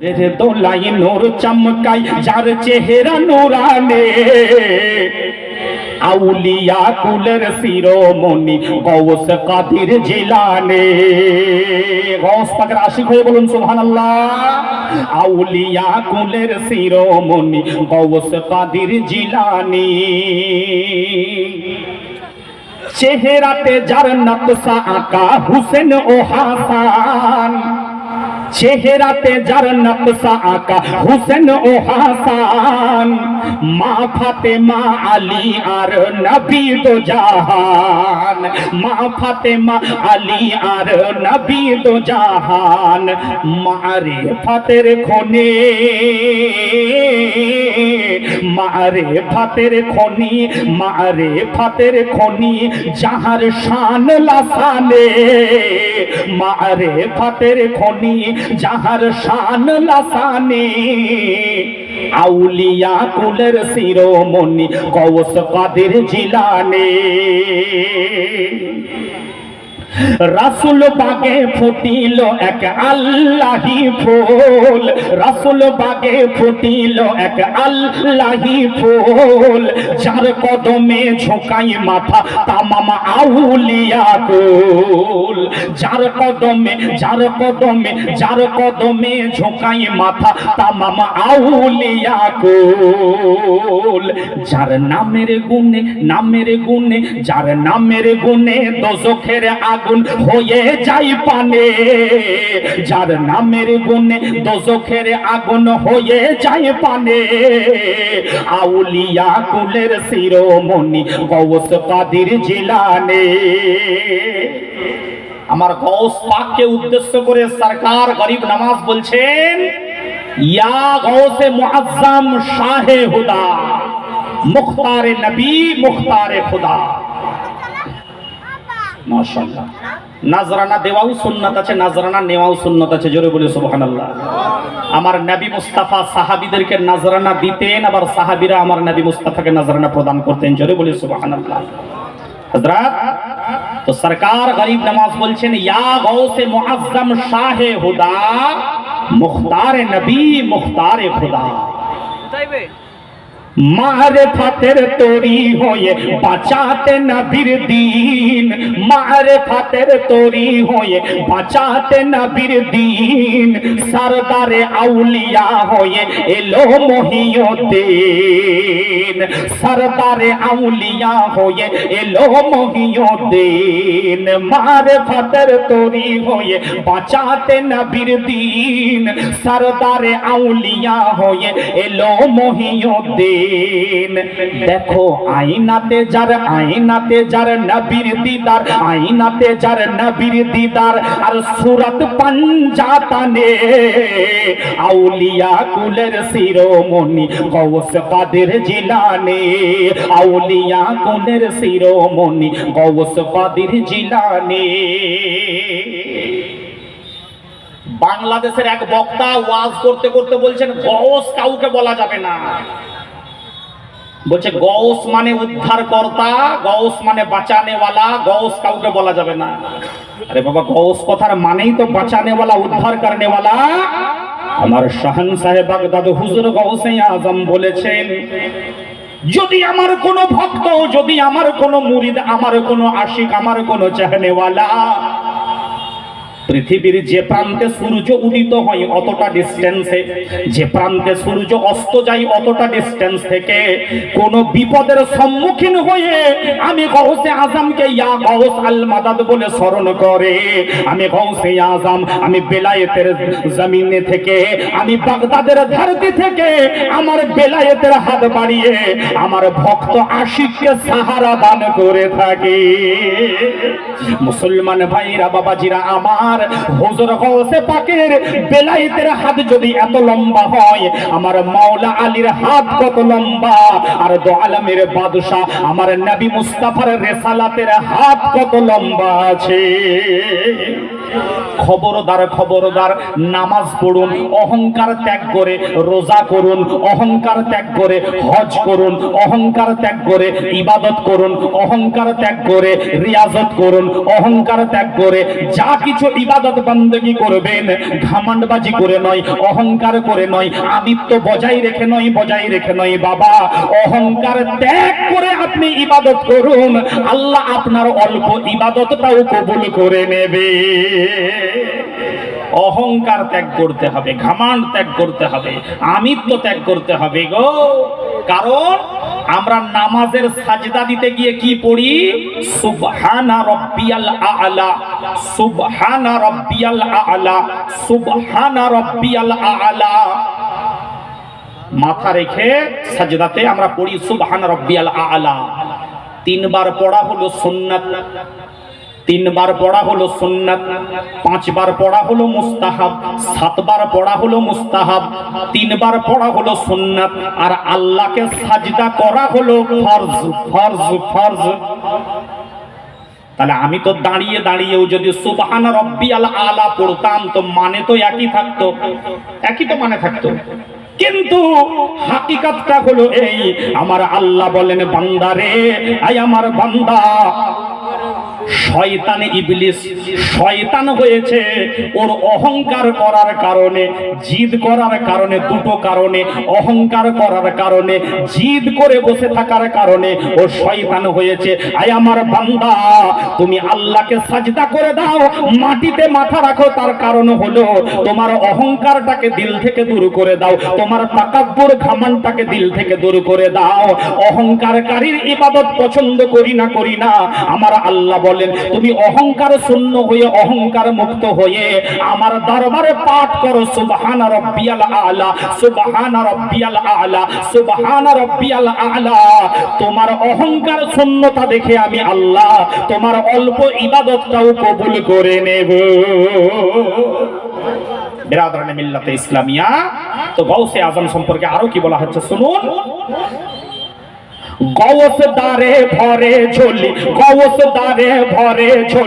रे दोलाई नूर चमकाई जार चेहरा नूराने आउलिया कुलर शिरोमणि गौस कादिर जिलाने गौस पाकेर आशिक हये बोलुन सुबहानाल्लाह। आउलिया कुलर शिरोमणि गौस कादिर जिलानी चेहराते जार नक्शा आका हुसैन ओ हासान चेहराते जार नक्शा आका हुसैन ओ हासान मा फातेमा आली आर नबी दो जहान मा फातेमा आली आर नबी दो जहान मारे फातेर खोने मारे फातेर खोनी मारे फातेर खोनी जहार शान लासाने मारे फातेर खोनी जहार शान लासाने आउलिया कुलर शिरोमणि गौस कादिर जिलाने रसूल बागे फुटिल एक अल्लाही फूल रसूल बागे फुटिल एक अल्लाही फूल जार कदमे झुकाई माथा तमाम आउलिया कुल जार कदमे झुकाई माथा तमाम आउलिया कुल जार नामेर गुणे जार नामेर गुणे दोजखेर আগুন হয়ে যাই পানে যার নামের গুণে দোজখের আগুন হয়ে যায় পানে আউলিয়া কুলের শিরোমণি গৌস কাদির জিলানে আমার গৌস পাককে উদ্দেশ্য করে সরকার গরিব নওয়াজ বলছেন ইয়া গৌসে মুআজ্জম শাহে হুদা মুখতারে নবী মুখতারে খুদা মাশাআল্লাহ নাজরানা দেওয়াও সুন্নাত আছে নাজরানা নেওয়াও সুন্নাত আছে জোরে বলে সুবহানাল্লাহ। আমার নবী মুস্তাফা সাহাবীদেরকে নাজরানা দিতেন আবার সাহাবীরা আমার নবী মুস্তাফাকে নাজরানা প্রদান করতেন জোরে বলে সুবহানাল্লাহ। হযরত তো সরকার গরিব নওয়াজ বলছেন ইয়া গৌসে মুআজ্জম শাহে হুদা মুখতারে নবী মুখতারে খুদা মারেফাতের তরি হয়ে বাঁচাতে নবীর দ্বীন মারেফাতের তরি হয়ে বাঁচাতে নবীর দ্বীন সরদারে আউলিয়া হয়ে এলো মহিউদ্দিন সরদারে আউলিয়া হয়ে এলো মহিউদ্দিন মারেফাতের তরি হয়ে বাঁচাতে নবীর দ্বীন সরদারে আউলিয়া হয়ে এলো মহিউদ্দিন দেখো আইনাতে যার নবীর দিদার আইনাতে যার নবীর দিদার আর সুরত পঞ্জাতানে আউলিয়া কুলের শিরোমণি গৌস কাদির জিলানে আউলিয়া কুলের শিরোমণি গৌস কাদির জিলানে। বাংলাদেশের এক বক্তা ওয়াজ করতে করতে বলছেন গৌস কাউকে বলা যাবে না বলছে গৌস মানে উদ্ধার কর্তা গৌস মানে বাঁচানেওয়ালা গৌস কাউকে বলা যাবে না। আরে বাবা গৌস কথার মানেই তো বাঁচানেওয়ালা উদ্ধার করনেওয়ালা। আমার শাহনশাহ বাগদাদ হুজুর গৌসে আজম বলেছেন যদি আমার কোনো ভক্ত যদি আমার কোনো মুরিদ আমার কোনো আশিক আমার কোনো চাহনেওয়ালা পৃথিবীর যে প্রান্তে সূর্য উদিত হয় অতটা ডিস্টেন্সে যে প্রান্তে সূর্য অস্ত যায় অতটা ডিস্টেন্স থেকে কোন বিপদের সম্মুখীন হয়ে আমি গৌসে আজমকে ইয়া গৌস আল মাদাদ বলে স্মরণ করে আমি গৌসে আজম আমি বেলায়েতের জমিনে থেকে আমি বাগদাদের ধরতি থেকে আমার বেলায়েতের হাত বাড়িয়ে আমার ভক্ত আশিককে সাহারা দান করে থাকি। মুসলমান ভাইরা বাবাজিরা আমার হুজুর গৌসে পাকের বেলায়েতের হাত যদি এত লম্বা হয় আমার মাওলা আলীর হাত কত লম্বা আর দো আলমের বাদশা আমার নবী মুস্তাফার রিসালাতের হাত কত লম্বা আছে। খবরদার খবরদার নামাজ পড়ুন অহংকার ত্যাগ করে রোজা করুন অহংকার ত্যাগ করে হজ করুন অহংকার ত্যাগ করে ইবাদত করুন অহংকার ত্যাগ করে রিয়াজত করুন অহংকার ত্যাগ করে যা কিছু ইবাদত বান্দেগি করবেন ঘামান্ডবাজি করে নয়, অহংকার করে নয়, আমিত্ব বজায় রেখে নয় বাবা, অহংকার ত্যাগ করে আপনি ইবাদত করুন, আল্লাহ আপনার অল্প ইবাদতটাও কবুল করে নেবে। অহংকার ত্যাগ করতে হবে, ঘামান্ড ত্যাগ করতে হবে, আমিত্ব ত্যাগ করতে হবে গো। কারণ আমরা নামাজের সাজদা দিতে গিয়ে কি পড়ি? সুবহানা রাব্বিয়াল আ'লা, সুবহানা রাব্বিয়াল আ'লা, সুবহানা রাব্বিয়াল আ'লা। মাথা রেখে সাজদাতে আমরা পড়ি সুবহানা রাব্বিয়াল আ'লা। 3 বার পড়া হলো সুন্নাত, 3 বার পড়া হলো সুন্নাত, 5 বার পড়া হলো মুস্তাহাব, 7 বার পড়া হলো মুস্তাহাব, 3 বার পড়া হলো সুন্নাত, আর আল্লাহকে সাজদা করা হলো ফরজ ফরজ ফরজ। তাহলে আমি তো দাঁড়িয়ে দাঁড়িয়েও যদি সুবহানা রাব্বিয়াল আ'লা পড়তাম তো মানে তো একই থাকতো, একই তো মানে থাকতো। কিন্তু হাকিকতটা হলো এই, আমার আল্লাহ বলেন বান্দারে, আয় আমার বান্দা, শয়তান ইবলিস শয়তান হয়েছে ওর অহংকার করার কারণে, জিদ করার কারণে, দুটো কারণে, অহংকার করার কারণে, জিদ করে বসে থাকার কারণে ও শয়তান হয়েছে। আয় আমার বান্দা, তুমি আল্লাহকে সাজদা করে দাও, মাটিতে মাথা রাখো, তার কারণ হলো তোমার অহংকারটাকে দিল থেকে দূর করে দাও, তোমার তাকাব্বুর ঘামানটাকে দিল থেকে দূর করে দাও। অহংকারকারীর ইবাদত পছন্দ করি না, আমার আল্লাহ বলেন তুমি অহংকার শূন্য হয়ে, অহংকার মুক্ত হয়ে আমার দরবারে পাঠ করো সুবহানা রাব্বিয়াল আ'লা, সুবহানা রাব্বিয়াল আ'লা, সুবহানা রাব্বিয়াল আ'লা। তোমার অহংকার শূন্যতা দেখে আমি আল্লাহ তোমার অল্প ইবাদতটাও কবুল করে নেব। বিরাদরানে মিল্লাতে ইসলামিয়া। তো গাউসে আজম সম্পর্কে আরো কি বলা হচ্ছে শুনুন। গৌস দারে ভরে ঝোলি, গৌস দারে ভরে ঝোলি।